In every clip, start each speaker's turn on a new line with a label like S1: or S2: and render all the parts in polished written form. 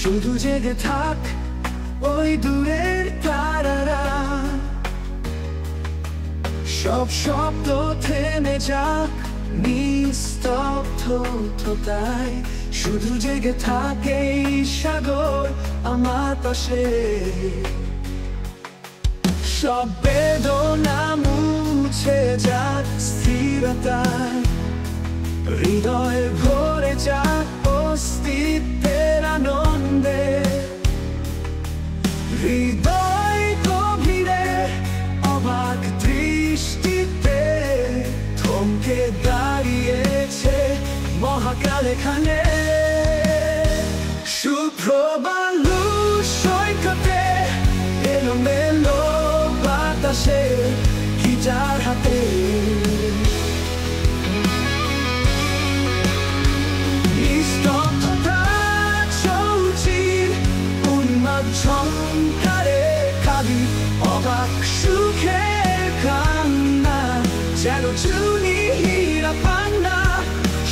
S1: শুধু জেগে থাক ওই দূরের তারারা, সব শব্দ থেমে যাক নিস্তব্ধতায়। শুধু জেগে থাকে এই সাগর আমার পাশে, সব বেদনা মুছে যাক স্থিরতায়। হৃদয়ে ভরে যাক অস্তিত্বের আনন্দে, হৃদয় গভীরে অবাক দৃষ্টিতে থমকে দাঁড়িয়েছে মহাকাল এখানে। শুভ্র বালু সৈকতে এলোমেলো বাতাসে গিটার হাতে, নিস্তব্ধতা চৌচির উন্মাদ ঝংকারে খালি অবাক সুখের কান্না, যেন চুনি হীরা পান্না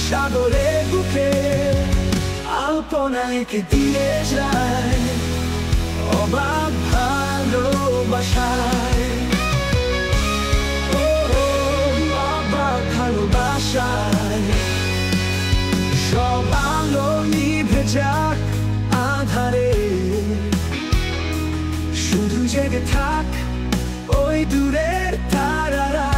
S1: সাগরে বুকে আলপনাকে দিয়ে যায় অবাক ভালোবাসায়। অবাক ভালোবাসায় সব আলো নিভে যাক আধারে, শুধু জেগে থাক ওই দূরের তারারা,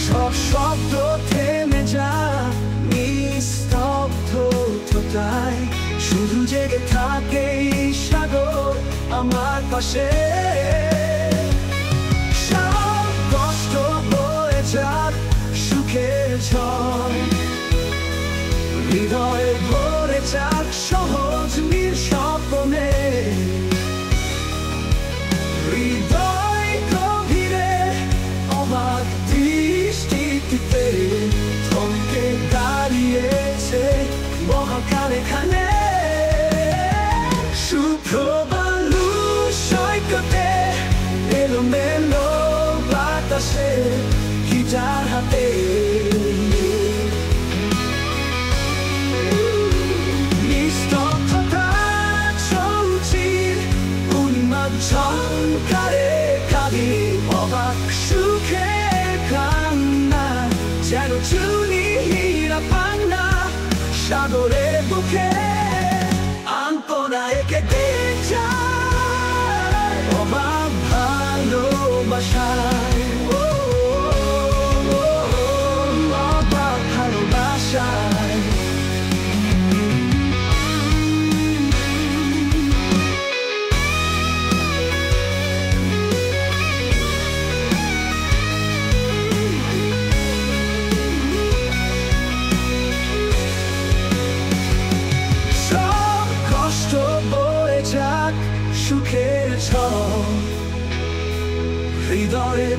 S1: সব শব্দ থেমে যাক নিস্তব্ধতায়। শুধু জেগে থাকে এই সাগর আমার পাশে, সব কষ্ট বয়ে যাক সুখের ঝড়। হৃদয়ে ভরে যাক সহজ নিঃস্বপ্নে, হৃদয় গভীরে অবাক দৃষ্টিতে থমকে দাঁড়িয়েছে মহাকাল এখানে। শুভ্র বালু সৈকতে এলোমেলো বাতাসে গিটার হাতে, নিস্তব্ধতা চৌচির উন্মাদ ঝংকারে খালি অবাক সুখের কান্না, যেন চুনি হীরা পান্না সাগরের বুকে আলপনা এঁকে দিয়ে যায় অবাক ভালোবাসায়। অবাক ভালোবাসায় সুখের ঝড়, হৃদয়ে